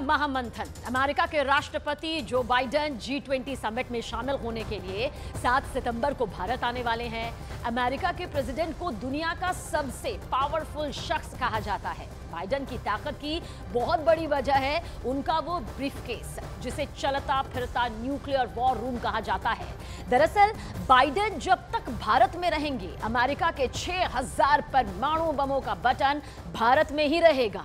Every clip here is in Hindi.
महामंथन। अमेरिका के राष्ट्रपति जो बाइडेन G20 समिट में शामिल होने के लिए 7 सितंबर को भारत आने वाले हैं। अमेरिका के प्रेसिडेंट को दुनिया का सबसे पावरफुल शख्स कहा जाता है। बाइडेन की ताकत की बहुत बड़ी वजह है उनका वो ब्रीफकेस, जिसे चलता फिरता न्यूक्लियर वॉर रूम कहा जाता है। दरअसल बाइडेन जब तक भारत में रहेंगे, अमेरिका के 6000 परमाणु बमों का बटन भारत में ही रहेगा।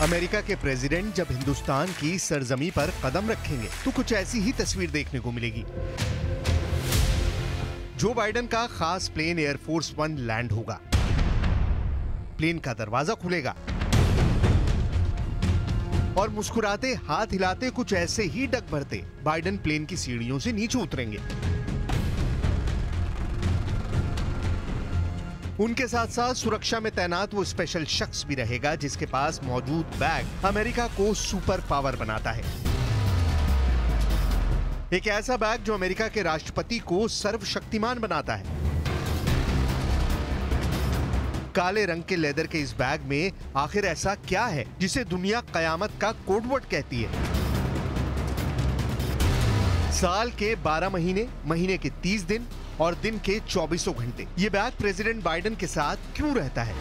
अमेरिका के प्रेसिडेंट जब हिंदुस्तान की सरजमी पर कदम रखेंगे तो कुछ ऐसी ही तस्वीर देखने को मिलेगी। जो बाइडेन का खास प्लेन एयरफोर्स 1 लैंड होगा। प्लेन का दरवाजा खुलेगा और मुस्कुराते हाथ हिलाते कुछ ऐसे ही डग भरते बाइडेन प्लेन की सीढ़ियों से नीचे उतरेंगे। उनके साथ साथ सुरक्षा में तैनात वो स्पेशल शख्स भी रहेगा जिसके पास मौजूद बैग अमेरिका को सुपर पावर बनाता है। एक ऐसा बैग जो अमेरिका के राष्ट्रपति को सर्वशक्तिमान बनाता है। काले रंग के लेदर के इस बैग में आखिर ऐसा क्या है जिसे दुनिया कयामत का कोडवर्ड कहती है। साल के 12 महीने, महीने के 30 दिन और दिन के 24 घंटे ये बैग प्रेसिडेंट बाइडेन के साथ क्यों रहता है?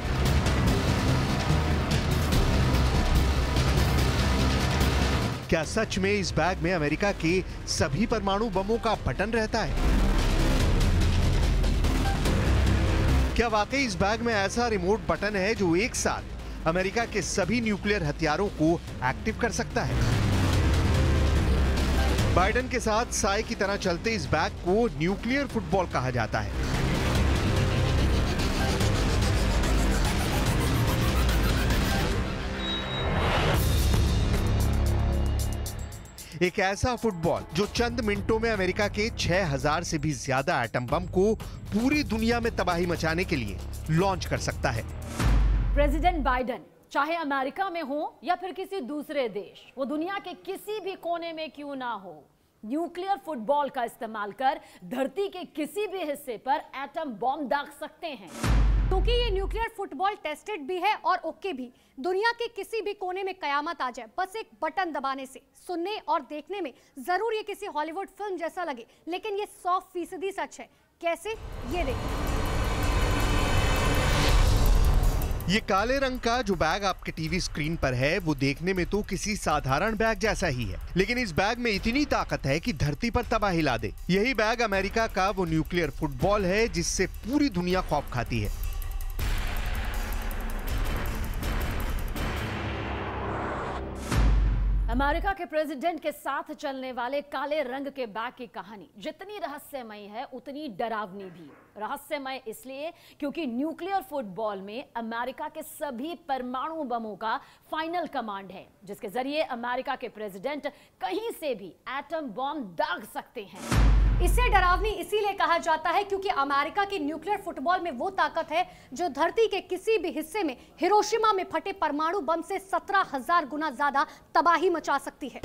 क्या सच में इस बैग में अमेरिका के सभी परमाणु बमों का बटन रहता है? क्या वाकई इस बैग में ऐसा रिमोट बटन है जो एक साथ अमेरिका के सभी न्यूक्लियर हथियारों को एक्टिव कर सकता है? बाइडेन के साथ साए की तरह चलते इस बैग को न्यूक्लियर फुटबॉल कहा जाता है। एक ऐसा फुटबॉल जो चंद मिनटों में अमेरिका के 6000 से भी ज्यादा एटम बम को पूरी दुनिया में तबाही मचाने के लिए लॉन्च कर सकता है। प्रेसिडेंट बाइडेन चाहे अमेरिका में हो या फिर किसी दूसरे देश, वो दुनिया के किसी भी कोने में क्यों ना हो, न्यूक्लियर फुटबॉल का इस्तेमाल कर धरती के किसी भी हिस्से पर एटम बॉम्ब दाग सकते हैं। क्योंकि ये न्यूक्लियर फुटबॉल टेस्टेड भी है और ओके भी। दुनिया के किसी भी कोने में कयामत आ जाए, बस एक बटन दबाने से। सुनने और देखने में जरूर ये किसी हॉलीवुड फिल्म जैसा लगे, लेकिन ये 100% सच है। कैसे, ये देखिए। ये काले रंग का जो बैग आपके टीवी स्क्रीन पर है वो देखने में तो किसी साधारण बैग जैसा ही है, लेकिन इस बैग में इतनी ताकत है कि धरती पर तबाही ला दे। यही बैग अमेरिका का वो न्यूक्लियर फुटबॉल है जिससे पूरी दुनिया खौफ खाती है। अमेरिका के प्रेसिडेंट के साथ चलने वाले काले रंग के बैग की कहानी जितनी रहस्यमय है उतनी डरावनी भी। रहस्यमय इसलिए क्योंकि न्यूक्लियर फुटबॉल में अमेरिका के सभी परमाणु बमों का फाइनल कमांड है, जिसके जरिए अमेरिका के प्रेसिडेंट कहीं से भी एटम बॉम्ब दाग सकते हैं। इसे डरावनी इसीलिए कहा जाता है क्योंकि अमेरिका की न्यूक्लियर फुटबॉल में वो ताकत है जो धरती के किसी भी हिस्से में हिरोशिमा में फटे परमाणु बम से 17,000 गुना ज्यादा तबाही मचा सकती है।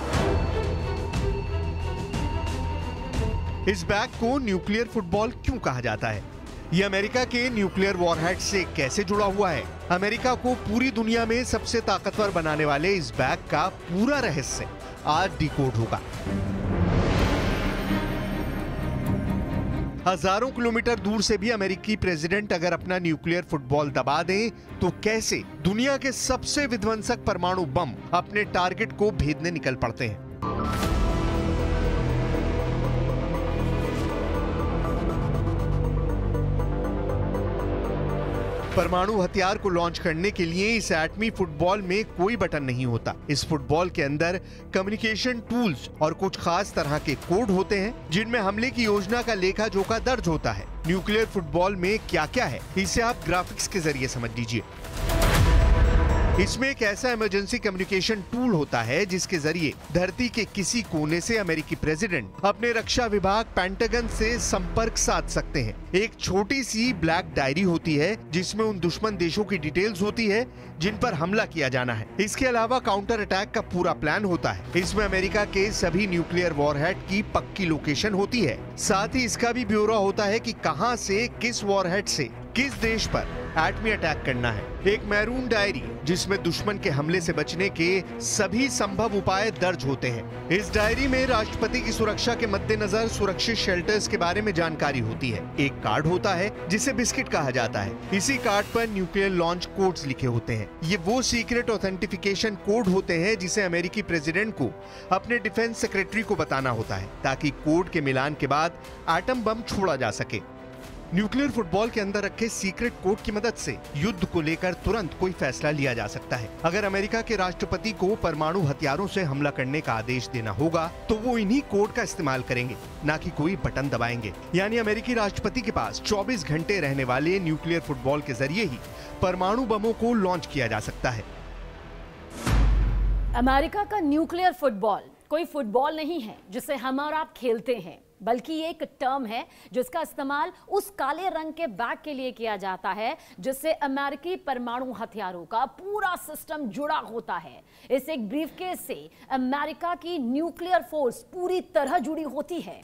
इस बैग को न्यूक्लियर फुटबॉल क्यों कहा जाता है? ये अमेरिका के न्यूक्लियर वॉरहेड से कैसे जुड़ा हुआ है? अमेरिका को पूरी दुनिया में सबसे ताकतवर बनाने वाले इस बैग का पूरा रहस्य आज डिकोड होगा। हजारों किलोमीटर दूर से भी अमेरिकी प्रेसिडेंट अगर अपना न्यूक्लियर फुटबॉल दबा दें तो कैसे दुनिया के सबसे विध्वंसक परमाणु बम अपने टारगेट को भेदने निकल पड़ते हैं। परमाणु हथियार को लॉन्च करने के लिए इस एटमी फुटबॉल में कोई बटन नहीं होता। इस फुटबॉल के अंदर कम्युनिकेशन टूल्स और कुछ खास तरह के कोड होते हैं जिनमें हमले की योजना का लेखा जोखा दर्ज होता है। न्यूक्लियर फुटबॉल में क्या क्या है इसे आप ग्राफिक्स के जरिए समझ लीजिए। इसमें एक ऐसा इमरजेंसी कम्युनिकेशन टूल होता है जिसके जरिए धरती के किसी कोने से अमेरिकी प्रेसिडेंट अपने रक्षा विभाग पेंटागन से संपर्क साध सकते हैं। एक छोटी सी ब्लैक डायरी होती है जिसमें उन दुश्मन देशों की डिटेल्स होती है जिन पर हमला किया जाना है। इसके अलावा काउंटर अटैक का पूरा प्लान होता है। इसमें अमेरिका के सभी न्यूक्लियर वॉरहेड की पक्की लोकेशन होती है। साथ ही इसका भी ब्यौरा होता है कि कहां से किस वॉरहेड से किस देश पर एटमी अटैक करना है। एक मैरून डायरी जिसमें दुश्मन के हमले से बचने के सभी संभव उपाय दर्ज होते हैं। इस डायरी में राष्ट्रपति की सुरक्षा के मद्देनजर सुरक्षित शेल्टर्स के बारे में जानकारी होती है। एक कार्ड होता है जिसे बिस्किट कहा जाता है। इसी कार्ड पर न्यूक्लियर लॉन्च कोड्स लिखे होते हैं। ये वो सीक्रेट ऑथेंटिफिकेशन कोड होते हैं जिसे अमेरिकी प्रेसिडेंट को अपने डिफेंस सेक्रेटरी को बताना होता है ताकि कोड के मिलान के बाद एटम बम छोड़ा जा सके। न्यूक्लियर फुटबॉल के अंदर रखे सीक्रेट कोड की मदद से युद्ध को लेकर तुरंत कोई फैसला लिया जा सकता है। अगर अमेरिका के राष्ट्रपति को परमाणु हथियारों से हमला करने का आदेश देना होगा तो वो इन्हीं कोड का इस्तेमाल करेंगे, ना कि कोई बटन दबाएंगे। यानी अमेरिकी राष्ट्रपति के पास 24 घंटे रहने वाले न्यूक्लियर फुटबॉल के जरिए ही परमाणु बमों को लॉन्च किया जा सकता है। अमेरिका का न्यूक्लियर फुटबॉल कोई फुटबॉल नहीं है जिसे हम और आप खेलते हैं, बल्कि ये एक टर्म है जिसका इस्तेमाल उस काले रंग के बैग के लिए किया जाता है जिससे अमेरिकी परमाणु हथियारों का पूरा सिस्टम जुड़ा होता है। इस एक ब्रीफकेस से अमेरिका की न्यूक्लियर फोर्स पूरी तरह जुड़ी होती है।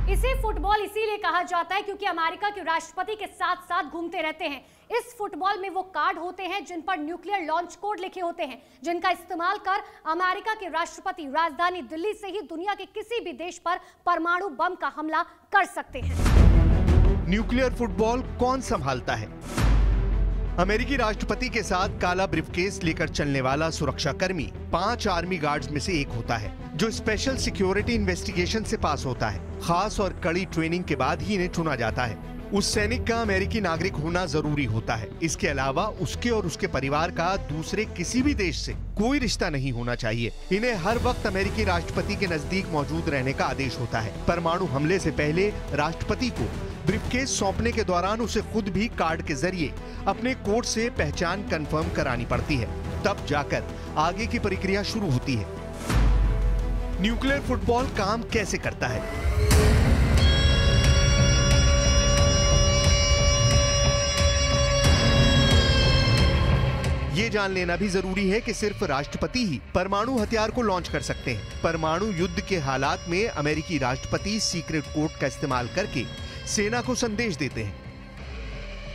इसे फुटबॉल इसीलिए कहा जाता है क्योंकि अमेरिका के राष्ट्रपति के साथ साथ घूमते रहते हैं। इस फुटबॉल में वो कार्ड होते हैं जिन पर न्यूक्लियर लॉन्च कोड लिखे होते हैं, जिनका इस्तेमाल कर अमेरिका के राष्ट्रपति राजधानी दिल्ली से ही दुनिया के किसी भी देश पर परमाणु बम का हमला कर सकते हैं। न्यूक्लियर फुटबॉल कौन संभालता है? अमेरिकी राष्ट्रपति के साथ काला ब्रीफकेस लेकर चलने वाला सुरक्षाकर्मी 5 आर्मी गार्ड्स में से एक होता है जो स्पेशल सिक्योरिटी इन्वेस्टिगेशन से पास होता है। खास और कड़ी ट्रेनिंग के बाद ही इन्हें चुना जाता है। उस सैनिक का अमेरिकी नागरिक होना जरूरी होता है। इसके अलावा उसके और उसके परिवार का दूसरे किसी भी देश से कोई रिश्ता नहीं होना चाहिए। इन्हें हर वक्त अमेरिकी राष्ट्रपति के नजदीक मौजूद रहने का आदेश होता है। परमाणु हमले से पहले राष्ट्रपति को ब्रीफकेस सौंपने के दौरान उसे खुद भी कार्ड के जरिए अपने कोड से पहचान कंफर्म करानी पड़ती है। तब जाकर आगे की प्रक्रिया शुरू होती है। न्यूक्लियर फुटबॉल काम कैसे करता है? ये जान लेना भी जरूरी है कि सिर्फ राष्ट्रपति ही परमाणु हथियार को लॉन्च कर सकते हैं। परमाणु युद्ध के हालात में अमेरिकी राष्ट्रपति सीक्रेट कोड का इस्तेमाल करके सेना को संदेश देते हैं।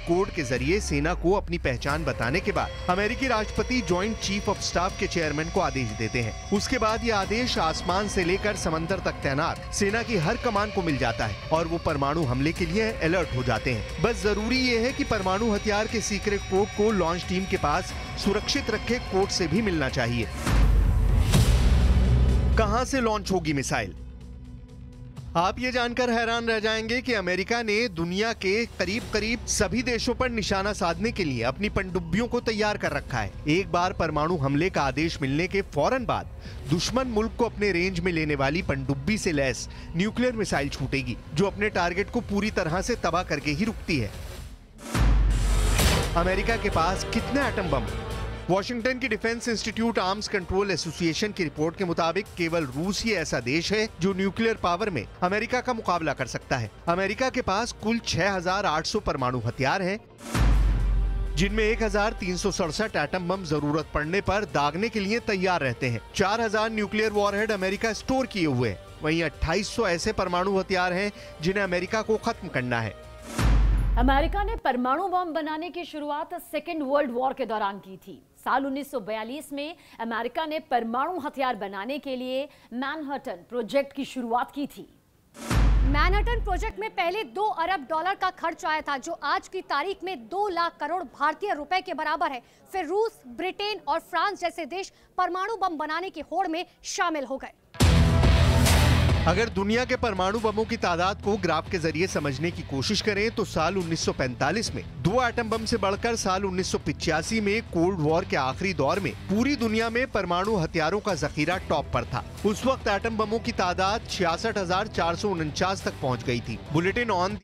कोड के जरिए सेना को अपनी पहचान बताने के बाद अमेरिकी राष्ट्रपति जॉइंट चीफ ऑफ स्टाफ के चेयरमैन को आदेश देते हैं। उसके बाद ये आदेश आसमान से लेकर समंदर तक तैनात सेना की हर कमान को मिल जाता है और वो परमाणु हमले के लिए अलर्ट हो जाते हैं। बस जरूरी ये है कि परमाणु हथियार के सीक्रेट कोड को लॉन्च टीम के पास सुरक्षित रखे कोड से भी मिलना चाहिए। कहां से लॉन्च होगी मिसाइल? आप ये जानकर हैरान रह जाएंगे कि अमेरिका ने दुनिया के करीब सभी देशों पर निशाना साधने के लिए अपनी पनडुब्बियों को तैयार कर रखा है। एक बार परमाणु हमले का आदेश मिलने के फौरन बाद दुश्मन मुल्क को अपने रेंज में लेने वाली पनडुब्बी से लैस न्यूक्लियर मिसाइल छूटेगी जो अपने टारगेट को पूरी तरह से तबाह करके ही रुकती है। अमेरिका के पास कितने एटम बम? वॉशिंगटन की defence institute arms control association की रिपोर्ट के मुताबिक केवल रूस ही ऐसा देश है जो न्यूक्लियर पावर में अमेरिका का मुकाबला कर सकता है। अमेरिका के पास कुल 6,800 परमाणु हथियार हैं, जिनमें 1,367 एटम बम जरूरत पड़ने पर दागने के लिए तैयार रहते हैं। 4,000 न्यूक्लियर वॉरहेड अमेरिका स्टोर किए हुए हैं। वहीं 2,800 ऐसे परमाणु हथियार हैं जिन्हें अमेरिका को खत्म करना है। अमेरिका ने परमाणु बम बनाने की शुरुआत सेकेंड वर्ल्ड वॉर के दौरान की थी। साल 1942 में अमेरिका ने परमाणु हथियार बनाने के लिए मैनहट्टन प्रोजेक्ट की शुरुआत की थी। मैनहट्टन प्रोजेक्ट में पहले 2 अरब डॉलर का खर्च आया था, जो आज की तारीख में 2 लाख करोड़ भारतीय रुपए के बराबर है। फिर रूस, ब्रिटेन और फ्रांस जैसे देश परमाणु बम बनाने की होड़ में शामिल हो गए। अगर दुनिया के परमाणु बमों की तादाद को ग्राफ के जरिए समझने की कोशिश करें तो साल 1945 में 2 एटम बम से बढ़कर साल 1985 में कोल्ड वॉर के आखिरी दौर में पूरी दुनिया में परमाणु हथियारों का जखीरा टॉप पर था। उस वक्त एटम बमों की तादाद 66,449 तक पहुंच गई थी। Bulletin on